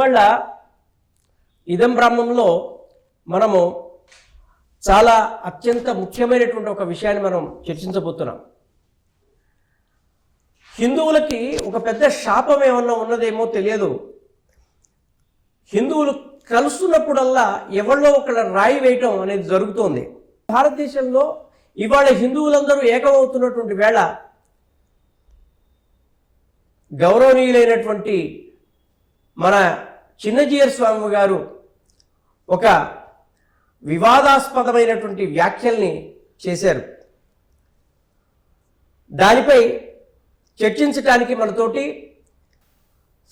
ఇవాళ ఇదం బ్రాహ్మంలో మనము చాలా అత్యంత ముఖ్యమైనటువంటి ఒక విషయాన్ని మనం చర్చించబోతున్నాం. హిందువులకి ఒక పెద్ద శాపం ఏమన్నా ఉన్నదేమో తెలియదు. హిందువులు కలుస్తున్నప్పుడల్లా ఎవరిలో ఒక రాయి వేయటం అనేది జరుగుతోంది. భారతదేశంలో ఇవాళ హిందువులందరూ ఏకమవుతున్నటువంటి వేళ గౌరవనీయులైనటువంటి మన చిన్నజీయర్ స్వామి గారు ఒక వివాదాస్పదమైనటువంటి వ్యాఖ్యల్ని చేశారు. దానిపై చర్చించడానికి మనతోటి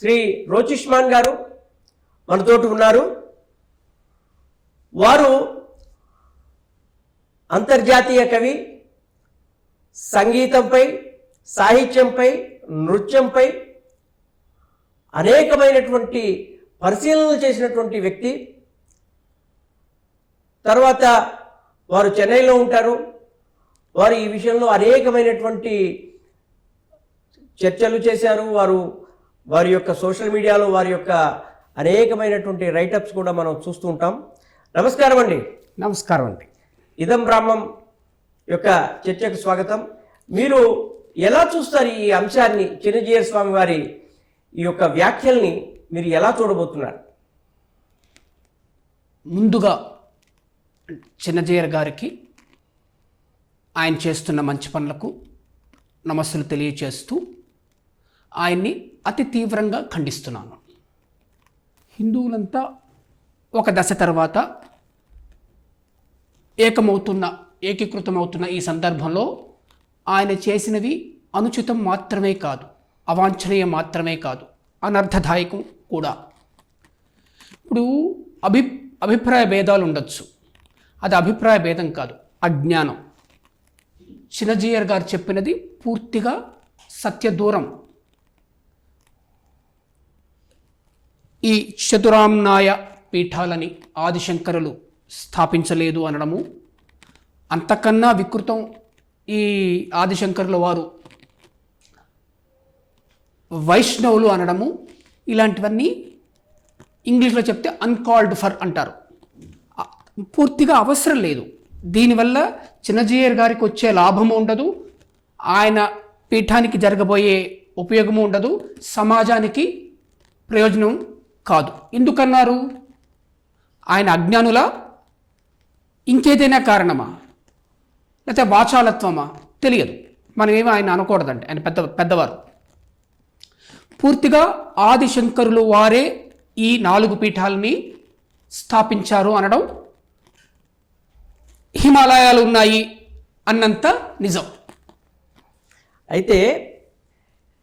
శ్రీ రోచిష్మాన్ గారు మనతోటి ఉన్నారు. వారు అంతర్జాతీయ కవి, సంగీతంపై, సాహిత్యంపై, నృత్యంపై అనేకమైనటువంటి పరిశీలనలు చేసినటువంటి వ్యక్తి. తర్వాత వారు చెన్నైలో ఉంటారు. వారు ఈ విషయంలో అనేకమైనటువంటి చర్చలు చేశారు. వారి యొక్క సోషల్ మీడియాలో వారి యొక్క అనేకమైనటువంటి రైటప్స్ కూడా మనం చూస్తూ ఉంటాం. నమస్కారం అండి. నమస్కారం అండి. ఇదం బ్రాహ్మం యొక్క చర్చకు స్వాగతం. మీరు ఎలా చూస్తారు ఈ అంశాన్ని? చిన్నజీయర్ స్వామి వారి ఈ యొక్క వ్యాఖ్యల్ని మీరు ఎలా చూడబోతున్నారు? ముందుగా చిన్నజీయర్ గారికి ఆయన చేస్తున్న మంచి పనులకు నమస్సులు తెలియచేస్తూ ఆయన్ని అతి తీవ్రంగా ఖండిస్తున్నాను. హిందువులంతా ఒక దశ తర్వాత ఏకీకృతమవుతున్న ఈ సందర్భంలో ఆయన చేసినవి అనుచితం మాత్రమే కాదు, అవాంఛనీయం మాత్రమే కాదు, అనర్థదాయకం కూడా. ఇప్పుడు అభిప్రాయ భేదాలు ఉండొచ్చు, అది అభిప్రాయ భేదం కాదు, అజ్ఞానం. చిన్నజీయర్ గారు చెప్పినది పూర్తిగా సత్యదూరం. ఈ చతురామ్నాయ పీఠాలని ఆదిశంకరులు స్థాపించలేదు అనడము, అంతకన్నా వికృతం ఈ ఆదిశంకరుల వారు వైష్ణవులు అనడము, ఇలాంటివన్నీ ఇంగ్లీష్లో చెప్తే అన్కాల్డ్ ఫర్ అంటారు. పూర్తిగా అవసరం లేదు. దీనివల్ల చిన్నజీయర్ గారికి వచ్చే లాభము ఉండదు, ఆయన పీఠానికి జరగబోయే ఉపయోగము ఉండదు, సమాజానికి ప్రయోజనం కాదు. ఎందుకన్నారు? ఆయన అజ్ఞానులా, ఇంకేదైనా కారణమా, లేకపోతే వాచాలత్వమా తెలియదు. మనమేమీ ఆయన అనకూడదండి. ఆయన పెద్దవారు. పూర్తిగా ఆదిశంకరులు వారే ఈ 4 పీఠాలని స్థాపించారు అనడం హిమాలయాలు ఉన్నాయి అన్నంత నిజం. అయితే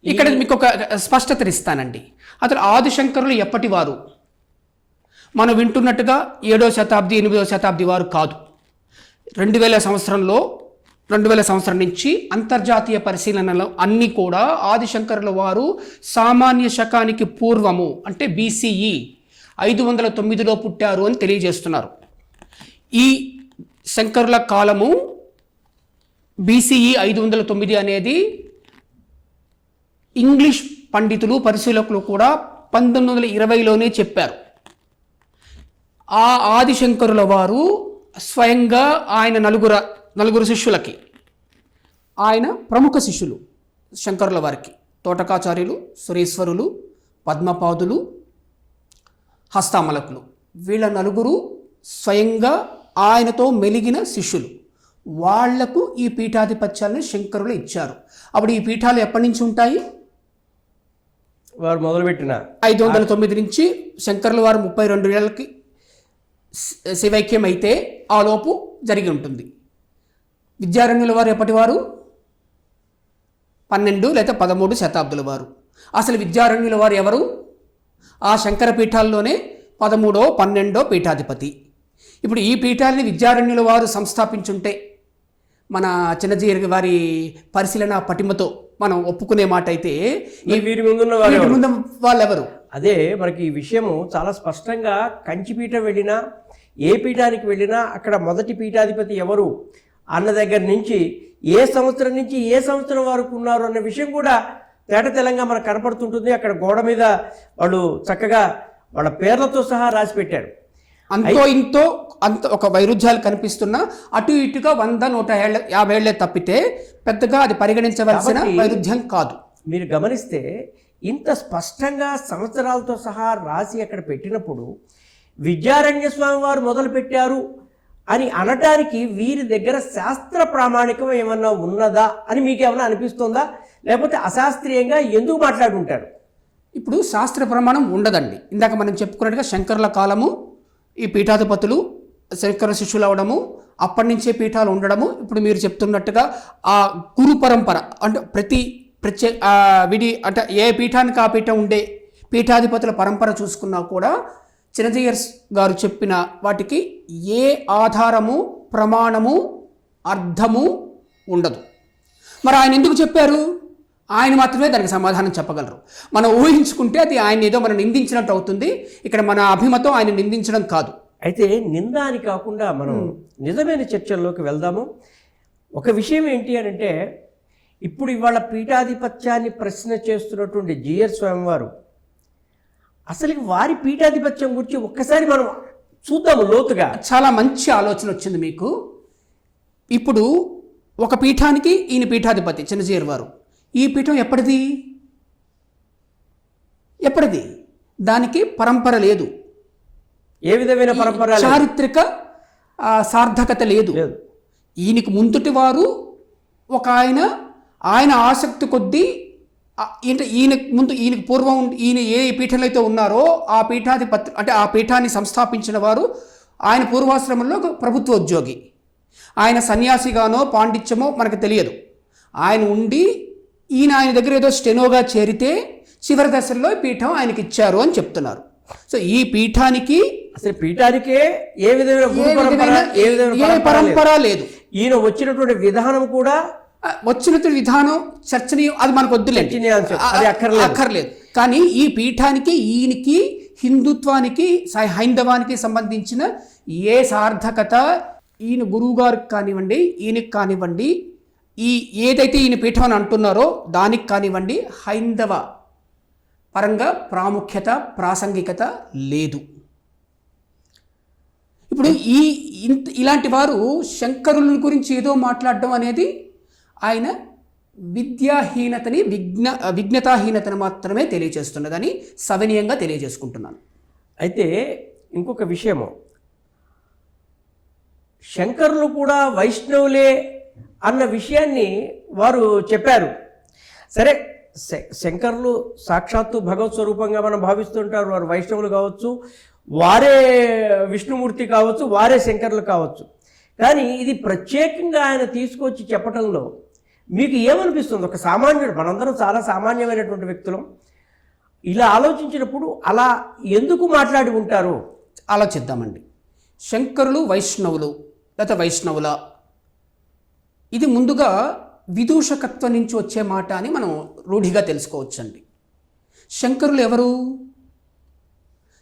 ఇక్కడ మీకు ఒక స్పష్టత ఇస్తానండి. అసలు ఆదిశంకరులు ఎప్పటి వారు? మనం వింటున్నట్టుగా 7వ శతాబ్ది 8వ శతాబ్ది వారు కాదు. 2000 సంవత్సరం నుంచి అంతర్జాతీయ పరిశీలనలు అన్నీ కూడా ఆదిశంకరుల వారు సామాన్య శకానికి పూర్వము అంటే BCE 509లో పుట్టారు అని తెలియజేస్తున్నారు. ఈ శంకరుల కాలము BCE 509 అనేది ఇంగ్లీష్ పండితులు, పరిశీలకులు కూడా 1920లోనే చెప్పారు. ఆ ఆదిశంకరుల వారు స్వయంగా ఆయన నలుగురు శిష్యులకి, ఆయన ప్రముఖ శిష్యులు శంకరుల వారికి తోటకాచార్యులు, సురేశ్వరులు, పద్మపాదులు, హస్తామలకులు, వీళ్ళ నలుగురు స్వయంగా ఆయనతో మెలిగిన శిష్యులు. వాళ్లకు ఈ పీఠాధిపత్యాలను శంకరులు ఇచ్చారు. అప్పుడు ఈ పీఠాలు ఎప్పటి నుంచి ఉంటాయి? వారు మొదలుపెట్టిన 509 నుంచి శంకరుల వారు 32 ఏళ్ళకి శివైక్యం అయితే ఆ లోపు జరిగి ఉంటుంది. విద్యారణ్యుల వారు ఎప్పటి వారు? 12 లేదా 13 శతాబ్దుల వారు. అసలు విద్యారణ్యుల వారు ఎవరు? ఆ శంకర పీఠాల్లోనే 13వ 12వ పీఠాధిపతి. ఇప్పుడు ఈ పీఠాలని విద్యారణ్యుల వారు సంస్థాపించుంటే మన చిన్నజీయర్ వారి పరిశీలన పటిమతో మనం ఒప్పుకునే మాట అయితే వీరి ముందు వాళ్ళు ఎవరు? అదే మనకి ఈ విషయము చాలా స్పష్టంగా కంచిపీఠం వెళ్ళినా, ఏ పీఠానికి వెళ్ళినా అక్కడ మొదటి పీఠాధిపతి ఎవరు అన్న దగ్గర నుంచి ఏ సంవత్సరం నుంచి ఏ సంవత్సరం వరకు ఉన్నారు అన్న విషయం కూడా తేట తెలంగా మనకు కనపడుతుంటుంది. అక్కడ గోడ మీద వాళ్ళు చక్కగా వాళ్ళ పేర్లతో సహా రాసి పెట్టారు. అంతో ఇంతో అంత ఒక వైరుధ్యాలు కనిపిస్తున్నా అటు ఇటుగా 100-150 ఏళ్లే తప్పితే పెద్దగా అది పరిగణించవలసిన కాబట్టి వైరుధ్యం కాదు. మీరు గమనిస్తే ఇంత స్పష్టంగా సంవత్సరాలతో సహా రాసి అక్కడ పెట్టినప్పుడు విద్యారణ్య స్వామి వారు మొదలు పెట్టారు అని అనటానికి వీరి దగ్గర శాస్త్ర ప్రామాణికం ఏమన్నా ఉన్నదా అని మీకు ఏమన్నా అనిపిస్తుందా, లేకపోతే అశాస్త్రీయంగా ఎందుకు మాట్లాడుకుంటారు? ఇప్పుడు శాస్త్ర ప్రమాణం ఉండదండి. ఇందాక మనం చెప్పుకున్నట్టుగా శంకరుల కాలము, ఈ పీఠాధిపతులు శంకర శిష్యులు అవడము, అప్పటి నుంచే పీఠాలు ఉండడము, ఇప్పుడు మీరు చెప్తున్నట్టుగా ఆ గురు పరంపర అంటే విడి అంటే ఏ పీఠానికి ఆ పీఠం ఉండే పీఠాధిపతుల పరంపర చూసుకున్నా కూడా చిన్నజీయర్ గారు చెప్పిన వాటికి ఏ ఆధారము, ప్రమాణము, అర్థము ఉండదు. మరి ఆయన ఎందుకు చెప్పారు? ఆయన మాత్రమే దానికి సమాధానం చెప్పగలరు. మనం ఊహించుకుంటే అది ఆయన ఏదో మనం నిందించినట్టు అవుతుంది. ఇక్కడ మన అభిమతం ఆయన నిందించడం కాదు. అయితే నింద అని కాకుండా మనం నిజమైన చర్చల్లోకి వెళ్దాము. ఒక విషయం ఏంటి అని అంటే, ఇప్పుడు ఇవాళ పీఠాధిపత్యాన్ని ప్రశ్న చేస్తున్నటువంటి జీయర్ స్వామి వారు అసలు వారి పీఠాధిపత్యం గురించి ఒక్కసారి మనం చూద్దాము లోతుగా. చాలా మంచి ఆలోచన వచ్చింది మీకు. ఇప్పుడు ఒక పీఠానికి ఈయన పీఠాధిపతి చిన్నజీయర్ వారు. ఈ పీఠం ఎప్పటిది? దానికి పరంపర లేదు. ఏ విధమైన పరంపర? చారిత్రక సార్థకత లేదు. ఈయనకు ముందుటి వారు ఒక ఆయన ఆసక్తి కొద్దీ ఈయనకు పూర్వం ఈయన ఏ పీఠంలో అయితే ఉన్నారో ఆ పీఠాధిపతి అంటే ఆ పీఠాన్ని సంస్థాపించిన వారు ఆయన పూర్వాశ్రమంలో ప్రభుత్వ ఉద్యోగి. ఆయన సన్యాసిగానో పాండిత్యమో మనకు తెలియదు. ఆయన ఉండి ఆయన దగ్గర ఏదో స్టెనోగా చేరితే చివరి దశల్లో పీఠం ఆయనకి ఇచ్చారు అని చెప్తున్నారు. సో ఈ పీఠానికి అసలు పీఠానికే ఏ విధమైన పరంపర లేదు. ఈయన వచ్చినటువంటి విధానం కూడా విధానం చర్చనీయం, అది మనకు వద్దులేండి, అక్కర్లేదు. కానీ ఈ పీఠానికి ఈయనకి హిందుత్వానికి హైందవానికి సంబంధించిన ఏ సార్థకత ఈయన గురువు గారికి కానివ్వండి, ఈయనకి కానివ్వండి, ఏదైతే ఈయన పీఠం అని అంటున్నారో దానికి కానివ్వండి హైందవ పరంగా ప్రాముఖ్యత, ప్రాసంగికత లేదు. ఇప్పుడు ఇలాంటి వారు శంకరుల గురించి ఏదో మాట్లాడడం అనేది ఆయన విద్యాహీనతని విజ్ఞతాహీనతను మాత్రమే తెలియజేస్తున్నదని సవినయంగా తెలియజేసుకుంటున్నాను. అయితే ఇంకొక విషయము, శంకరులు కూడా వైష్ణవులే అన్న విషయాన్ని వారు చెప్పారు. సరే, శంకరులు సాక్షాత్తు భగవత్ స్వరూపంగా మనం భావిస్తుంటారు. వారు వైష్ణవులు కావచ్చు, వారే విష్ణుమూర్తి కావచ్చు, వారే శంకరులు కావచ్చు. కానీ ఇది ప్రత్యేకంగా ఆయన తీసుకొచ్చి చెప్పటంలో మీకు ఏమనిపిస్తుంది? ఒక సామాన్యుడు, మనందరం చాలా సామాన్యమైనటువంటి వ్యక్తులం, ఇలా ఆలోచించినప్పుడు అలా ఎందుకు మాట్లాడి ఉంటారు ఆలోచిద్దామండి. శంకరులు వైష్ణవులు లేకపోతే వైష్ణవుల, ఇది ముందుగా విదూషకత్వం నుంచి వచ్చే మాట అని మనం రూఢిగా తెలుసుకోవచ్చండి. శంకరులు ఎవరు?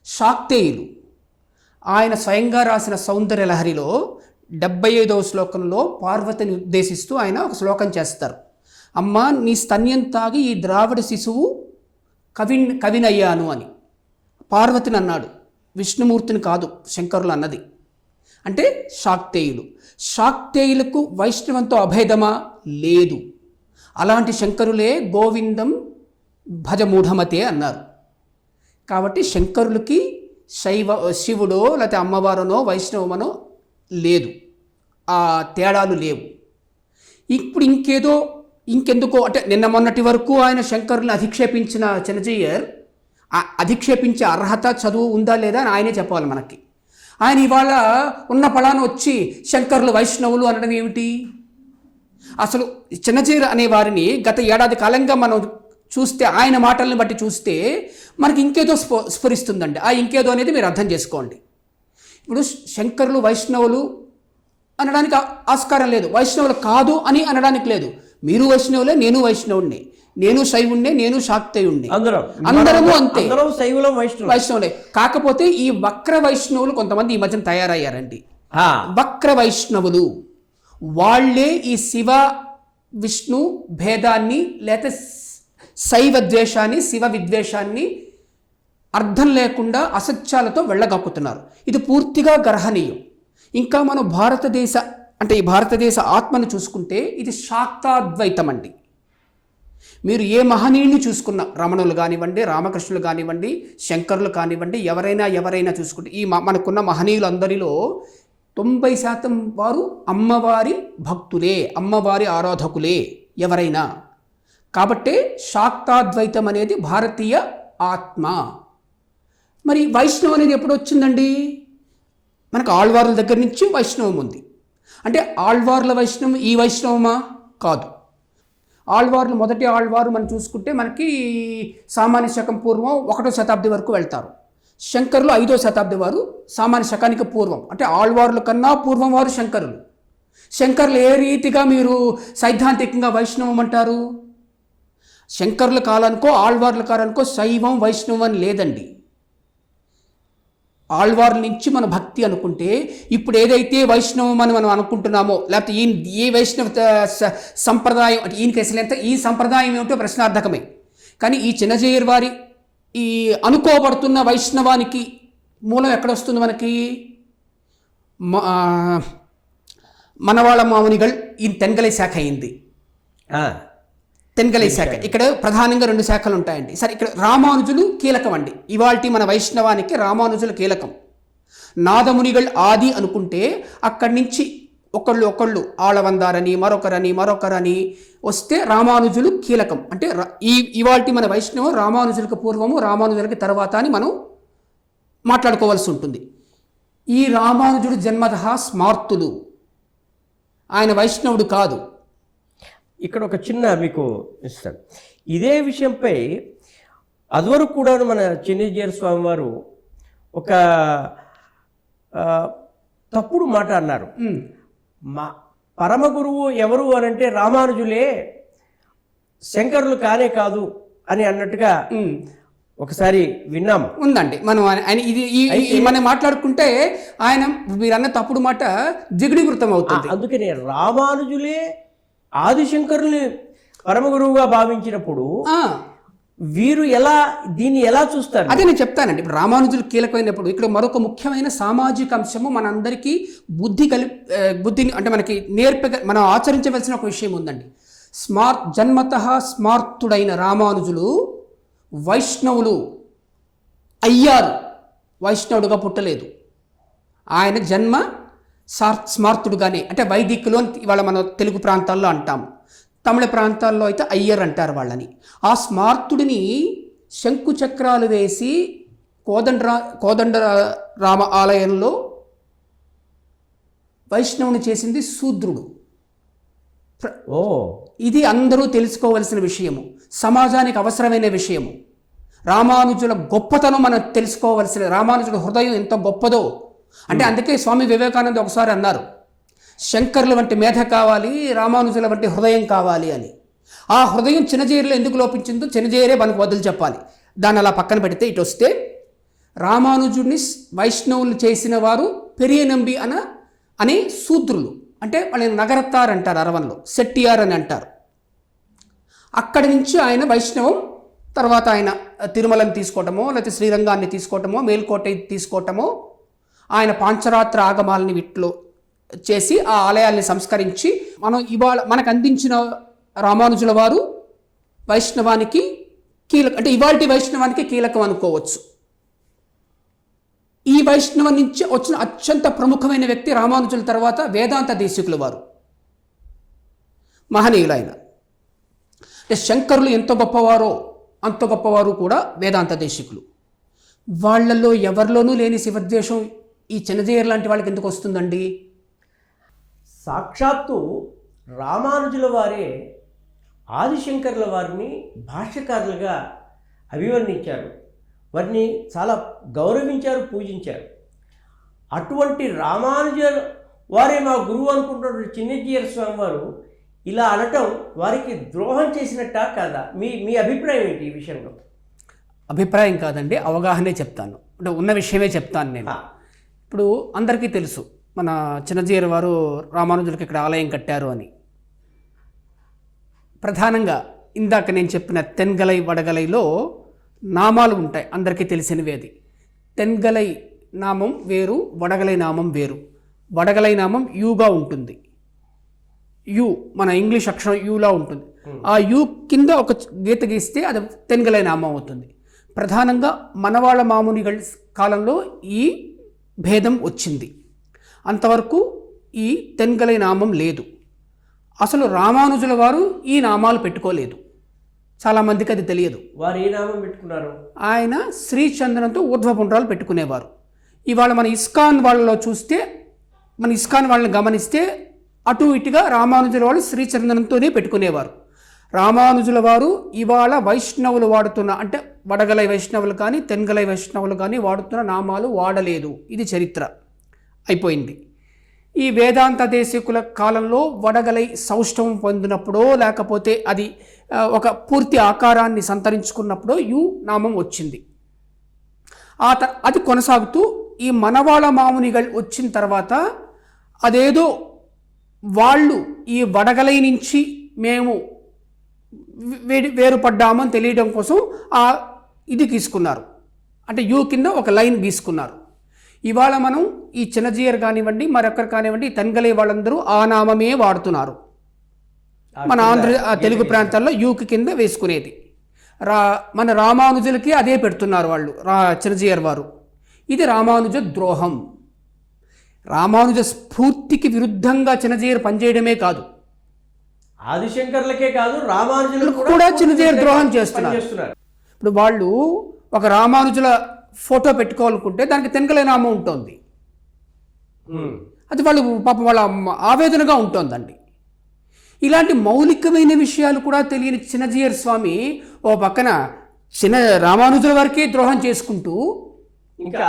శాక్తేయులు. ఆయన స్వయంగా రాసిన సౌందర్య లహరిలో 75వ శ్లోకంలో పార్వతిని ఉద్దేశిస్తూ ఆయన ఒక శ్లోకం చేస్తారు. అమ్మ, నీ స్తన్యం తాగి ఈ ద్రావిడ శిశువు కవినయ్యాను అని పార్వతిని అన్నాడు. విష్ణుమూర్తిని కాదు శంకరులు అన్నది. అంటే శాక్తేయులకు వైష్ణవంతో అభేదమా? లేదు. అలాంటి శంకరులే గోవిందం భజ మూఢమతే అన్నారు. కాబట్టి శంకరులకి శివుడో లేకపోతే అమ్మవారనో వైష్ణవమనో లేదు, ఆ తేడాలు లేవు. ఇప్పుడు ఇంకెందుకో అంటే నిన్న మొన్నటి వరకు ఆయన శంకరులను అధిక్షేపించిన చిన్నజీయర్ అధిక్షేపించే అర్హత, చదువు ఉందా లేదా అని ఆయనే చెప్పాలి మనకి. ఆయన ఇవాళ ఉన్న పళాన వచ్చి శంకరులు వైష్ణవులు అనడం ఏమిటి? అసలు చిన్నజీయర్ అనే వారిని గత ఏడాది కాలంగా మనం చూస్తే, ఆయన మాటల్ని బట్టి చూస్తే మనకి ఇంకేదో స్ఫురిస్తుందండి. ఆ ఇంకేదో అనేది మీరు అర్థం చేసుకోండి. ఇప్పుడు శంకరులు వైష్ణవులు అనడానికి ఆస్కారం లేదు, వైష్ణవులు కాదు అని అనడానికి లేదు. మీరు వైష్ణవులే, నేను వైష్ణవుడిని, నేను శైవుణ్ణే, నేను శాక్తేయుణ్ణి, అందరము అంతే, వైష్ణవులే. కాకపోతే ఈ వక్ర వైష్ణవులు కొంతమంది ఈ మధ్యన తయారయ్యారండి. వక్ర వైష్ణవులు వాళ్ళే ఈ శివ విష్ణు భేదాన్ని లేకపోతే శైవ ద్వేషాన్ని, శివ విద్వేషాన్ని అర్థం లేకుండా అసత్యాలతో వెళ్ళగక్కుతున్నారు. ఇది పూర్తిగా గర్హనీయం. ఇంకా మనం ఈ భారతదేశ ఆత్మను చూసుకుంటే ఇది శాక్తాద్వైతం అండి. మీరు ఏ మహనీయుని చూసుకున్న రమణులు కానివ్వండి, రామకృష్ణులు కానివ్వండి, శంకరులు కానివ్వండి, ఎవరైనా చూసుకుంటే మనకున్న మహనీయులందరిలో 90% వారు అమ్మవారి భక్తులే, అమ్మవారి ఆరాధకులే ఎవరైనా. కాబట్టే శాక్తాద్వైతం అనేది భారతీయ ఆత్మ. మరి వైష్ణవం అనేది ఎప్పుడు వచ్చిందండి? మనకు ఆళ్వార్ల దగ్గర నుంచి వైష్ణవం ఉంది. అంటే ఆళ్వార్ల వైష్ణవం ఈ వైష్ణవమా? కాదు. ఆళ్వార్లు మొదటి ఆళ్వారు మనం చూసుకుంటే మనకి సామాన్య శకం పూర్వం 1వ శతాబ్ది వరకు వెళ్తారు. శంకరులు 5వ శతాబ్ది వారు, సామాన్య శకానికి పూర్వం. అంటే ఆళ్వార్ల కన్నా పూర్వం వారు శంకరులు. శంకరులు ఏ రీతిగా మీరు సైద్ధాంతికంగా వైష్ణవం అంటారు? శంకరుల కాలానికో ఆళ్వార్ల కాలానికో శైవం వైష్ణవం అని లేదండి. ఆళ్వార్ల నుంచి మన భక్తి అనుకుంటే ఇప్పుడు ఏదైతే వైష్ణవం అని మనం అనుకుంటున్నామో, లేకపోతే ఈ వైష్ణవ సంప్రదాయం అంటే ఈయనకి అసలు ఎంత ఈ సంప్రదాయం ఏమిటో ప్రశ్నార్థకమే. కానీ ఈ చిన్నజీయర్ వారి ఈ అనుకోబడుతున్న వైష్ణవానికి మూలం ఎక్కడొస్తుంది మనకి? మనవాళ మామునిగల్ ఈ తెన్గలై శాఖ అయింది. తెన్గలై శాఖ ఇక్కడ ప్రధానంగా 2 శాఖలు ఉంటాయండి. సరే, ఇక్కడ రామానుజులు కీలకం అండి. ఇవాల్టి మన వైష్ణవానికి రామానుజులు కీలకం. నాదమునిగల్ ఆది అనుకుంటే అక్కడి నుంచి ఒకళ్ళు ఆళవందారని మరొకరని వస్తే రామానుజులు కీలకం. అంటే ఇవాల్టి మన వైష్ణవం రామానుజులకు పూర్వము, రామానుజులకి తర్వాత అని మనం మాట్లాడుకోవాల్సి ఉంటుంది. ఈ రామానుజుడు జన్మతః స్మార్తులు, ఆయన వైష్ణవుడు కాదు. ఇక్కడ ఒక చిన్న మీకు ఇస్తాను. ఇదే విషయంపై అదివరకు కూడా మన చిన్నజీయర్ స్వామి వారు ఒక తప్పుడు మాట అన్నారు. మా పరమ గురువు ఎవరు అని అంటే రామానుజులే, శంకరులు కానే కాదు అని అన్నట్టుగా ఒకసారి విన్నాము. ఉందండి. మనం మనం మాట్లాడుకుంటే ఆయన మీరన్న తప్పుడు మాట జిగుడీకృతం అవుతుంది. అందుకనే రామానుజులే ఆదిశంకరుని పరమ గురువుగా భావించినప్పుడు వీరు దీన్ని ఎలా చూస్తారు? అదే నేను చెప్తానండి. ఇప్పుడు రామానుజులు కీలకమైనప్పుడు ఇక్కడ మరొక ముఖ్యమైన సామాజిక అంశము మనందరికీ బుద్ధిని అంటే మనకి మనం ఆచరించవలసిన ఒక విషయం ఉందండి. జన్మతః స్మార్తుడైన రామానుజులు వైష్ణవులు అయ్యారు, వైష్ణవుడుగా పుట్టలేదు. ఆయన జన్మ స్మార్తుడుగానే, అంటే వైదికులు అని ఇవాళ మన తెలుగు ప్రాంతాల్లో అంటాము, తమిళ ప్రాంతాల్లో అయితే అయ్యర్ అంటారు వాళ్ళని. ఆ స్మార్తుడిని శంకు చక్రాలు వేసి కోదండ రామ ఆలయంలో వైష్ణవుని చేసింది శూద్రుడు. ఇది అందరూ తెలుసుకోవలసిన విషయము, సమాజానికి అవసరమైన విషయము. రామానుజుల గొప్పతనం మనం తెలుసుకోవలసిన, రామానుజుల హృదయం ఎంత గొప్పదో. అంటే అందుకే స్వామి వివేకానంద ఒకసారి అన్నారు, శంకరుల వంటి మేధ కావాలి, రామానుజుల వంటి హృదయం కావాలి అని. ఆ హృదయం చిన్నజీయర్లో ఎందుకు లోపించిందో చిన్నజీయరే మనకు వదిలి చెప్పాలి. దాన్ని అలా పక్కన పెడితే ఇటు వస్తే రామానుజుడిని వైష్ణవులు చేసిన వారు పెరియ నంబి అనే శూద్రులు. అంటే వాళ్ళని నగరత్తార్ అంటారు, అరవన్లో సెట్టియార్ అని అంటారు. అక్కడి నుంచి ఆయన వైష్ణవం, తర్వాత ఆయన తిరుమలని తీసుకోవటమో, లేకపోతే శ్రీరంగాన్ని తీసుకోవటమో, మేల్కోట తీసుకోవటమో, ఆయన పాంచరాత్ర ఆగమాలని వీటిలో చేసి ఆ ఆలయాల్ని సంస్కరించి ఇవాళ మనకు అందించిన రామానుజుల వారు వైష్ణవానికి కీలకం. అంటే ఇవాల్టి వైష్ణవానికి కీలకం అనుకోవచ్చు. ఈ వైష్ణవం నుంచి వచ్చిన అత్యంత ప్రముఖమైన వ్యక్తి రామానుజుల తర్వాత వేదాంత దేశికుల వారు, మహనీయులైన. అంటే శంకరులు ఎంత గొప్పవారో అంత గొప్పవారు కూడా వేదాంత దేశికులు. వాళ్ళల్లో ఎవరిలోనూ లేని శివద్వేషం ఈ చిన్నజీయర్ లాంటి వాళ్ళకి ఎందుకు వస్తుందండి? సాక్షాత్తు రామానుజుల వారే ఆదిశంకరుల వారిని భాష్యకారులుగా అభివర్ణించారు, వారిని చాలా గౌరవించారు, పూజించారు. అటువంటి రామానుజ వారే మా గురువు అనుకుంటున్న చిన్నజీయర్ స్వామి వారు ఇలా అనటం వారికి ద్రోహం చేసినట్టా కాదా? మీ అభిప్రాయం ఏంటి ఈ విషయంలో? అభిప్రాయం కాదండి, అవగాహనే చెప్తాను. అంటే ఉన్న విషయమే చెప్తాను నేను. ఇప్పుడు అందరికీ తెలుసు మన చిన్నజీయర్ వారు రామానుజులకి ఇక్కడ ఆలయం కట్టారు అని. ప్రధానంగా ఇందాక నేను చెప్పిన తెన్గలై వడగలైలో నామాలు ఉంటాయి, అందరికీ తెలిసినవి. అది తెన్గలై నామం వేరు, వడగలై నామం వేరు. వడగలై నామం యూగా ఉంటుంది. యు మన ఇంగ్లీష్ అక్షరం యూలా ఉంటుంది. ఆ యు కింద ఒక గీత గీస్తే అది తెన్గలై నామం అవుతుంది. ప్రధానంగా మనవాళ్ళ మామునిగల్ కాలంలో ఈ భేదం వచ్చింది. అంతవరకు ఈ తెన్గలై నామం లేదు. అసలు రామానుజుల వారు ఈ నామాలు పెట్టుకోలేదు. చాలామందికి అది తెలియదు. వారు ఏ నామం పెట్టుకున్నారు? ఆయన శ్రీచందనంతో ఊర్ధ్వపుండ్రాలు పెట్టుకునేవారు. ఇవాళ మన ఇస్కాన్ వాళ్ళలో చూస్తే, మన ఇస్కాన్ వాళ్ళని గమనిస్తే అటు ఇటుగా రామానుజుల వాళ్ళు శ్రీచందనంతోనే పెట్టుకునేవారు. రామానుజుల వారు ఇవాళ వైష్ణవులు వాడుతున్న, అంటే వడగలై వైష్ణవులు కానీ తెన్గలై వైష్ణవులు కానీ వాడుతున్న నామాలు వాడలేదు. ఇది చరిత్ర అయిపోయింది. ఈ వేదాంత దేశికుల కాలంలో వడగలై సౌష్ఠవం పొందినప్పుడో లేకపోతే అది ఒక పూర్తి ఆకారాన్ని సంతరించుకున్నప్పుడో యు నామం వచ్చింది. అది కొనసాగుతూ ఈ మనవాళ్ళ మామునిగల్ వచ్చిన తర్వాత అదేదో వాళ్ళు ఈ వడగలై నుంచి మేము వేరుపడ్డామని తెలియడం కోసం ఇది తీసుకున్నారు. అంటే యు కింద ఒక లైన్ గీసుకున్నారు. ఇవాళ మనం ఈ చిన్నజీయర్ కానివ్వండి, మరొకరు కానివ్వండి, తెన్గలై వాళ్ళందరూ ఆ నామమే వాడుతున్నారు. మన తెలుగు ప్రాంతాల్లో యూకి కింద వేసుకునేది. మన రామానుజులకి అదే పెడుతున్నారు వాళ్ళు, చిన్నజీయర్ వారు. ఇది రామానుజ ద్రోహం. రామానుజ స్ఫూర్తికి విరుద్ధంగా చిన్నజీయర్ పనిచేయడమే కాదు, ఆదిశంకర్లకే కాదు రామానుజులు కూడా చిన్నజీయర్ ద్రోహం చేస్తున్నారు. ఇప్పుడు వాళ్ళు ఒక రామానుజుల ఫోటో పెట్టుకోవాలనుకుంటే దానికి తెన్గలై నామం ఉంటుంది. అది వాళ్ళు పాపం వాళ్ళ ఆవేదనగా ఉంటుందండి. ఇలాంటి మౌలికమైన విషయాలు కూడా తెలియని చిన్నజీయర్ స్వామి ఓ పక్కన రామానుజుల వారికే ద్రోహం చేసుకుంటూ ఇంకా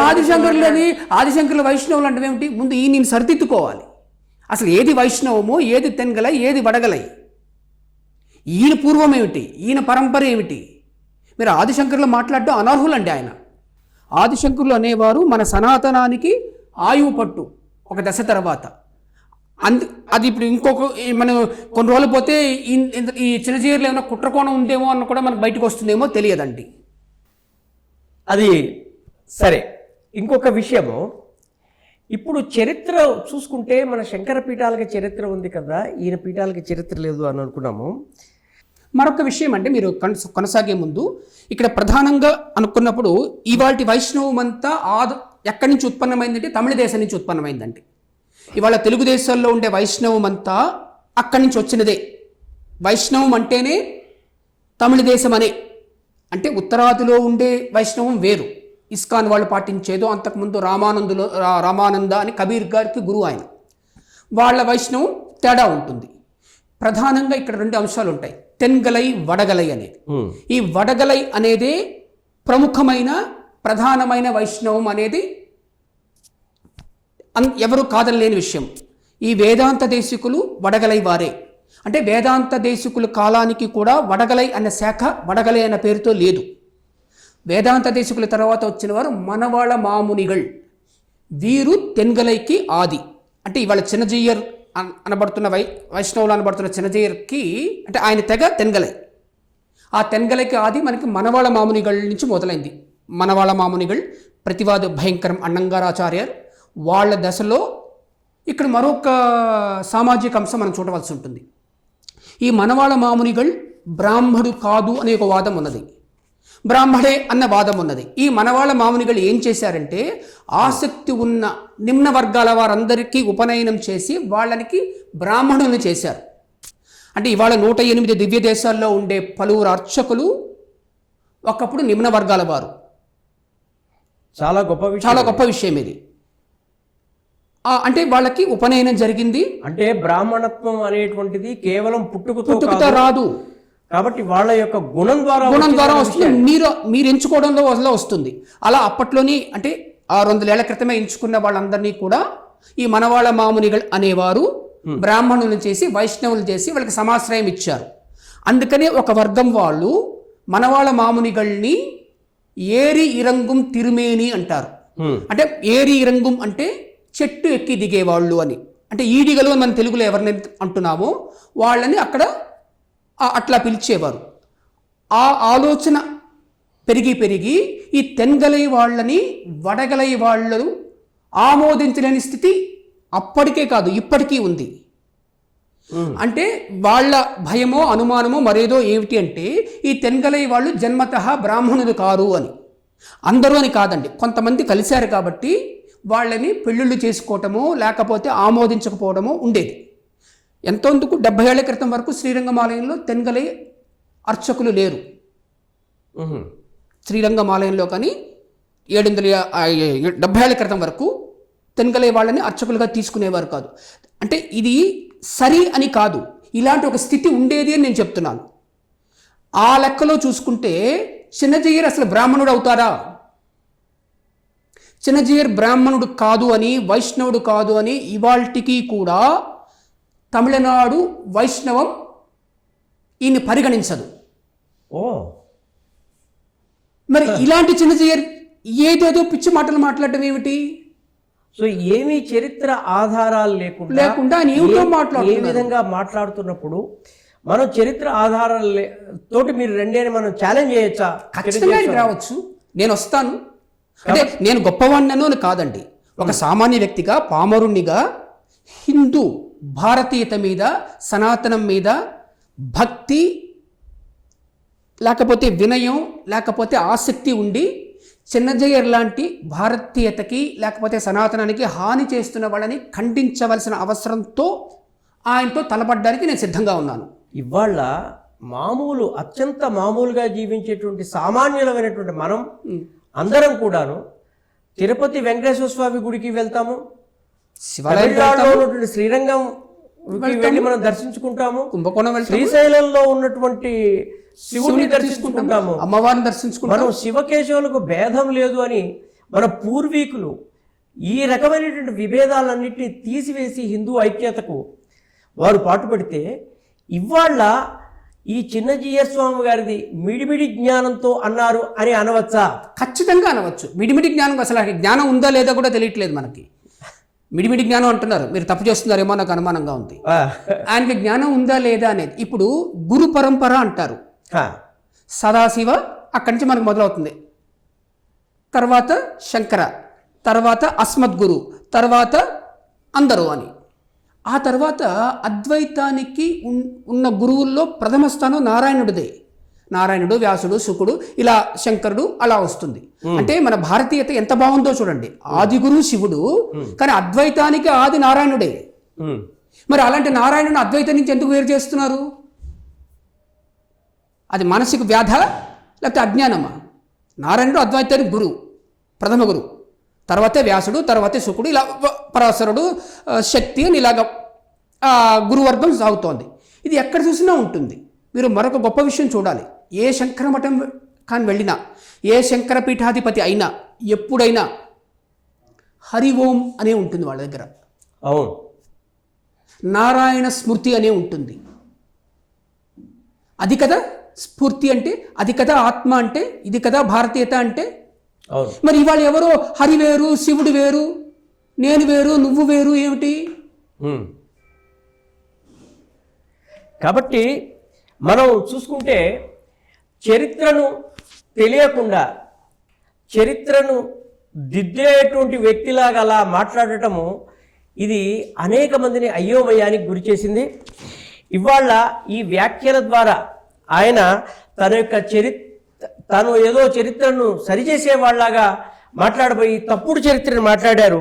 ఆదిశంకరులని, ఆదిశంకరుల వైష్ణవులు అంటే ఏమిటి? ముందు ఈ నేను సరిదిద్దుకోవాలి. అసలు ఏది వైష్ణవమో, ఏది తెన్గలై, ఏది వడగలై, ఈయన పూర్వం ఏమిటి, ఈయన పరంపర ఏమిటి? మీరు ఆదిశంకరులు మాట్లాడడం అనర్హులండి. ఆయన ఆదిశంకరులు అనేవారు మన సనాతనానికి ఆయువు పట్టు ఒక దశ తర్వాత. అది ఇప్పుడు ఇంకొక మనం కొన్ని రోజులు పోతే ఈ చిన్నజీయర్లో ఏమైనా కుట్రకోణం ఉందేమో అన్న కూడా మనకు బయటకు వస్తుందేమో తెలియదండి. అది సరే. ఇంకొక విషయము, ఇప్పుడు చరిత్ర చూసుకుంటే మన శంకర పీఠాలకి చరిత్ర ఉంది కదా, ఈయన పీఠాలకి చరిత్ర లేదు అని అనుకున్నాము. మరొక విషయం అంటే మీరు కొనసాగే ముందు ఇక్కడ ప్రధానంగా అనుకున్నప్పుడు ఇవాళ వైష్ణవం అంతా ఎక్కడి నుంచి ఉత్పన్నమైందంటే తమిళ దేశం నుంచి ఉత్పన్నమైందండి. ఇవాళ తెలుగు దేశాల్లో ఉండే వైష్ణవం అంతా అక్కడి నుంచి వచ్చినదే. వైష్ణవం అంటేనే తమిళ దేశం అనే, అంటే ఉత్తరాదిలో ఉండే వైష్ణవం వేరు. ఇస్కాన్ వాళ్ళు పాటించేదో అంతకుముందు రామానంద అని కబీర్ గారికి గురువు ఆయన. వాళ్ళ వైష్ణవం తేడా ఉంటుంది. ప్రధానంగా ఇక్కడ రెండు అంశాలు ఉంటాయి, తెన్గలై, వడగలై అనేది. ఈ వడగలై అనేదే ప్రముఖమైన ప్రధానమైన వైష్ణవం అనేది ఎవరు కాదనలేని విషయం. ఈ వేదాంత దేశికులు వడగలై వారే. అంటే వేదాంత దేశికుల కాలానికి కూడా వడగలై అన్న శాఖ వడగలై అన్న పేరుతో లేదు. వేదాంత దేశికుల తర్వాత వచ్చిన వారు మనవాళ్ళ మామునిగల్. వీరు తెన్గలైకి ఆది. అంటే ఇవాళ చిన్నజీయర్ అనబడుతున్న వైష్ణవులు అనబడుతున్న చిన్నజీయర్కి అంటే ఆయన తెగ తెన్గలై. ఆ తెన్గలైకి ఆది మనకి మనవాళ్ళ మామునిగల్ నుంచి మొదలైంది. మనవాళ్ళ మామునిగల్, ప్రతివాద భయంకరం అన్నంగారాచార్యర్ వాళ్ళ దశలో ఇక్కడ మరొక సామాజిక అంశం మనం చూడవలసి ఉంటుంది. ఈ మనవాళ్ళ మామునిగల్ బ్రాహ్మడు కాదు అనే ఒక వాదం ఉన్నది, బ్రాహ్మడే అన్న వాదం ఉన్నది. ఈ మనవాళ్ళ మామునిగలు ఏం చేశారంటే ఆసక్తి ఉన్న నిమ్న వర్గాల వారందరికీ ఉపనయనం చేసి వాళ్ళకి బ్రాహ్మణులను చేశారు. అంటే ఇవాళ 108 దివ్య దేశాల్లో ఉండే పలువురు అర్చకులు ఒకప్పుడు నిమ్న వర్గాల వారు. చాలా గొప్ప విషయం ఇది. అంటే వాళ్ళకి ఉపనయనం జరిగింది. అంటే బ్రాహ్మణత్వం అనేటువంటిది కేవలం పుట్టుకతో రాదు కాబట్టి వాళ్ళ యొక్క గుణం ద్వారా వస్తుంది. మీరు ఎంచుకోవడంలో వస్తుంది. అలా అప్పట్లోని అంటే 600 ఏళ్ల క్రితమే ఎంచుకున్న వాళ్ళందరినీ కూడా ఈ మనవాళ్ళ మామునిగల్ అనేవారు బ్రాహ్మణులను చేసి వైష్ణవులు చేసి వాళ్ళకి సమాశ్రయం ఇచ్చారు. అందుకనే ఒక వర్గం వాళ్ళు మనవాళ్ళ మామునిగల్ని ఏరి ఇరంగుం తిరుమేని అంటారు. అంటే ఏరి ఇరంగుం అంటే చెట్టు ఎక్కి దిగేవాళ్ళు అని. అంటే ఈడిగలు అని మన తెలుగులో ఎవరిని అంటున్నామో వాళ్ళని అక్కడ అట్లా పిలిచేవారు. ఆ ఆలోచన పెరిగి పెరిగి ఈ తెన్గలై వాళ్ళని వడగలై వాళ్ళు ఆమోదించలేని స్థితి అప్పటికే కాదు ఇప్పటికీ ఉంది. అంటే వాళ్ళ భయమో అనుమానమో మరేదో ఏమిటి అంటే ఈ తెన్గలై వాళ్ళు జన్మతః బ్రాహ్మణులు కారు అని. అందరూ అని కాదండి, కొంతమంది కలిశారు కాబట్టి వాళ్ళని పెళ్ళిళ్ళు చేసుకోవటమో లేకపోతే ఆమోదించకపోవడమో ఉండేది. ఎంతోందుకు 70 ఏళ్ల క్రితం వరకు శ్రీరంగం ఆలయంలో తెన్గలై అర్చకులు లేరు. శ్రీరంగం ఆలయంలో కానీ 770 ఏళ్ల క్రితం వరకు తెన్గలై వాళ్ళని అర్చకులుగా తీసుకునేవారు కాదు. అంటే ఇది సరి అని కాదు, ఇలాంటి ఒక స్థితి ఉండేది అని నేను చెప్తున్నాను. ఆ లెక్కలో చూసుకుంటే చిన్నజీయర్ అసలు బ్రాహ్మణుడు అవుతారా? చిన్నజీయర్ బ్రాహ్మణుడు కాదు అని, వైష్ణవుడు కాదు అని ఇవాల్టికి కూడా తమిళనాడు వైష్ణవం ఈయన్ని పరిగణించదు. మరి ఇలాంటి చిన్నజీయర్ ఏదేదో పిచ్చి మాటలు మాట్లాడటం ఏమిటి? సో ఏమీ చరిత్ర ఆధారాలు లేకుండా ఏ విధంగా మాట్లాడుతున్నప్పుడు మనం చరిత్ర ఆధారాలు తోటి మీరు రెండేని మనం ఛాలెంజ్ చేయొచ్చా? ఖచ్చితంగా రావచ్చు, నేను వస్తాను. అంటే నేను గొప్పవాడినను అని కాదండి, ఒక సామాన్య వ్యక్తిగా పామరుణ్ణిగా హిందూ భారతీయత మీద సనాతనం మీద భక్తి లేకపోతే వినయం లేకపోతే ఆసక్తి ఉండి చిన్నజయ్యర్ లాంటి భారతీయతకి లేకపోతే సనాతనానికి హాని చేస్తున్న వాళ్ళని ఖండించవలసిన అవసరంతో ఆయనతో తలపడ్డానికి నేను సిద్ధంగా ఉన్నాను. ఇవాళ మామూలు అత్యంత మామూలుగా జీవించేటువంటి సామాన్యులమైనటువంటి మనం అందరం కూడాను తిరుపతి వెంకటేశ్వర స్వామి గుడికి వెళ్తాము, శివాలయంలో శ్రీరంగం వెళ్ళి మనం దర్శించుకుంటాము, కుంభకోణం శ్రీశైలంలో ఉన్నటువంటి శివుడిని దర్శించుకుంటాము, అమ్మవారిని దర్శించుకుంటాము. మనం శివకేశవులకు భేదం లేదు అని మన పూర్వీకులు ఈ రకమైనటువంటి విభేదాలన్నింటినీ తీసివేసి హిందూ ఐక్యతకు వారు పాటుపడితే ఇవాళ ఈ చిన్నజీయర్ స్వామి గారిది మిడిమిడి జ్ఞానంతో అన్నారు అని అనవచ్చా? ఖచ్చితంగా అనవచ్చు. మిడిమిడి జ్ఞానం, అసలు జ్ఞానం ఉందా లేదా కూడా తెలియట్లేదు మనకి. మిడిమిడి జ్ఞానం అంటున్నారు, మీరు తప్పు చేస్తున్నారేమో నాకు అనుమానంగా ఉంది. ఆయనకి జ్ఞానం ఉందా లేదా అనేది ఇప్పుడు గురు పరంపర అంటారు. సదాశివ అక్కడి నుంచి మనకు మొదలవుతుంది, తర్వాత శంకర, తర్వాత అస్మద్గురు, తర్వాత అందరూ అని. ఆ తర్వాత అద్వైతానికి ఉన్న గురువుల్లో ప్రథమ స్థానం నారాయణుడిదే. నారాయణుడు, వ్యాసుడు, శుకుడు, ఇలా శంకరుడు అలా వస్తుంది. అంటే మన భారతీయత ఎంత బాగుందో చూడండి, ఆది గురువు శివుడు కానీ అద్వైతానికి ఆది నారాయణుడే. మరి అలాంటి నారాయణుని అద్వైతం నుంచి ఎందుకు వేరు చేస్తున్నారు? అది మానసిక వ్యాధ లేకపోతే అజ్ఞానమా? నారాయణుడు అద్వైతానికి గురువు, ప్రథమ గురువు, తర్వాతే వ్యాసుడు, తర్వాతే శుకుడు, ఇలా పరాశరుడు, శక్తి అని ఇలాగ గురువర్గం సాగుతోంది. ఇది ఎక్కడ చూసినా ఉంటుంది. మీరు మరొక గొప్ప విషయం చూడాలి, ఏ శంకర మఠం కానీ వెళ్ళినా, ఏ శంకర పీఠాధిపతి అయినా ఎప్పుడైనా హరి ఓం అనే ఉంటుంది వాళ్ళ దగ్గర. అవును, నారాయణ స్మృతి అనే ఉంటుంది. అది కదా స్ఫూర్తి అంటే, అది కదా ఆత్మ అంటే, ఇది కదా భారతీయత అంటే. మరి ఇవాళ ఎవరో హరి వేరు, శివుడు వేరు, నేను వేరు, నువ్వు వేరు ఏమిటి? కాబట్టి మనం చూసుకుంటే చరిత్రను తెలియకుండా చరిత్రను దిద్దేటువంటి వ్యక్తిలాగా అలా మాట్లాడటము ఇది అనేక మందిని అయోమయానికి గురి చేసింది. ఇవాళ ఈ వ్యాఖ్యల ద్వారా ఆయన తన యొక్క తను ఏదో చరిత్రను సరిచేసే వాళ్ళలాగా మాట్లాడబోయి తప్పుడు చరిత్రను మాట్లాడారు.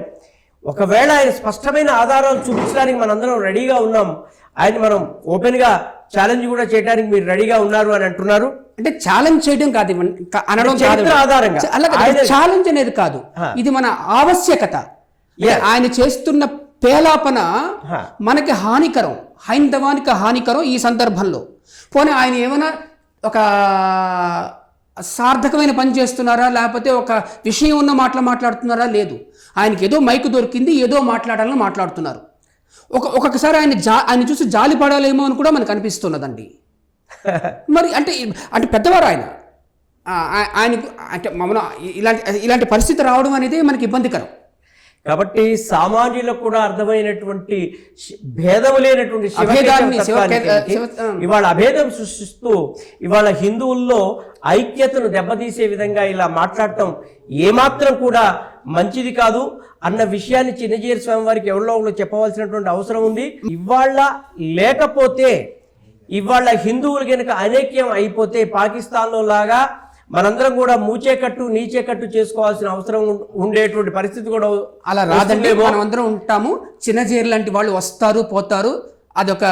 ఒకవేళ ఆయన స్పష్టమైన ఆధారాలు చూపించడానికి మనందరం రెడీగా ఉన్నాం, ఆయన మనం ఓపెన్గా ఛాలెంజ్ కూడా చేయడానికి మీరు రెడీగా ఉన్నారు అని అంటున్నారు. అంటే ఛాలెంజ్ చేయడం కాదు, అనడం ఆధారంగా ఛాలెంజ్ అనేది కాదు, ఇది మన ఆవశ్యకత. ఆయన చేస్తున్న పేలాపన మనకి హానికరం, హైందవానికి హానికరం ఈ సందర్భంలో. పోనీ ఆయన ఏమైనా ఒక సార్థకమైన పని చేస్తున్నారా, లేకపోతే ఒక విషయం ఉన్న మాటలు మాట్లాడుతున్నారా? లేదు, ఆయనకి ఏదో మైకు దొరికింది, ఏదో మాట్లాడాలని మాట్లాడుతున్నారు. ఒక్కొక్కసారి ఆయన చూసి జాలి పడాలేమో అని కూడా మనకు అనిపిస్తున్నదండి. మరి అంటే పెద్దవారు ఆయనకు అంటే మమ్మల్ని ఇలాంటి పరిస్థితి రావడం అనేది మనకి ఇబ్బందికరం. కాబట్టి సామాన్యులకు కూడా అర్థమైనటువంటి భేదము లేనటువంటి అభేదాన్ని ఇవాళ అభేదం సృష్టిస్తూ ఇవాళ హిందువుల్లో ఐక్యతను దెబ్బతీసే విధంగా ఇలా మాట్లాడటం ఏమాత్రం కూడా మంచిది కాదు అన్న విషయాన్ని చిన్నజీయర్ స్వామి వారికి ఎవరిలో చెప్పవలసినటువంటి అవసరం ఉంది. ఇవాళ హిందువులు కనుక అనేక్యం అయిపోతే పాకిస్తాన్లో లాగా మనందరం కూడా మూచేకట్టు నీచేకట్టు చేసుకోవాల్సిన అవసరం ఉండేటువంటి పరిస్థితి కూడా అలా రాదండి. మనం అందరం ఉంటాము, చిన్నజీయర్ లాంటి వాళ్ళు వస్తారు పోతారు, అదొక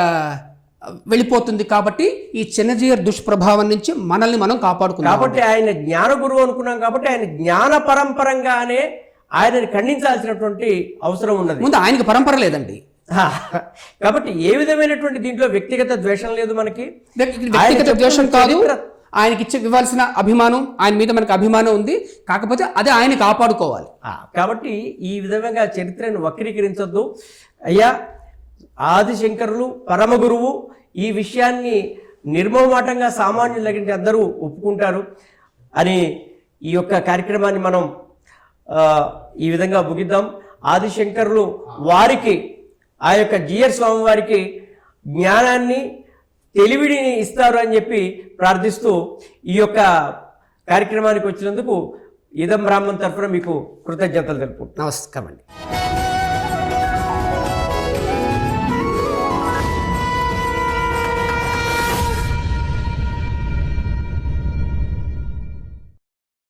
వెళ్ళిపోతుంది. కాబట్టి ఈ చిన్నజీయర్ దుష్ప్రభావం నుంచి మనల్ని మనం కాపాడుకున్నాం. కాబట్టి ఆయన జ్ఞాన గురువు అనుకున్నాం కాబట్టి ఆయన జ్ఞాన పరంపరంగానే ఆయనని ఖండించాల్సినటువంటి అవసరం ఉన్నది. ముందు ఆయనకి పరంపర లేదండి కాబట్టి ఏ విధమైనటువంటి దీంట్లో వ్యక్తిగత ద్వేషం లేదు. మనకి వ్యక్తిగత ద్వేషం కాదు, ఆయనకి ఇవ్వాల్సిన అభిమానం, ఆయన మీద మనకు అభిమానం ఉంది. కాకపోతే అదే ఆయన కాపాడుకోవాలి. కాబట్టి ఈ విధంగా చరిత్రను వక్రీకరించొద్దు. అయ్యా ఆదిశంకరులు పరమ గురువు, ఈ విషయాన్ని నిర్మోమాటంగా సామాన్యుల దగ్గర అందరూ ఒప్పుకుంటారు అని ఈ యొక్క కార్యక్రమాన్ని మనం ఈ విధంగా ముగిద్దాం. ఆదిశంకరులు వారికి ఆ యొక్క జీయర్ స్వామి వారికి జ్ఞానాన్ని తెలివిడిని ఇస్తారు అని చెప్పి ప్రార్థిస్తూ ఈ యొక్క కార్యక్రమానికి వచ్చినందుకు ఇదం బ్రాహ్మణ్ తరఫున మీకు కృతజ్ఞతలు తెలుపుకుంటున్నాను. నమస్కారం అండి.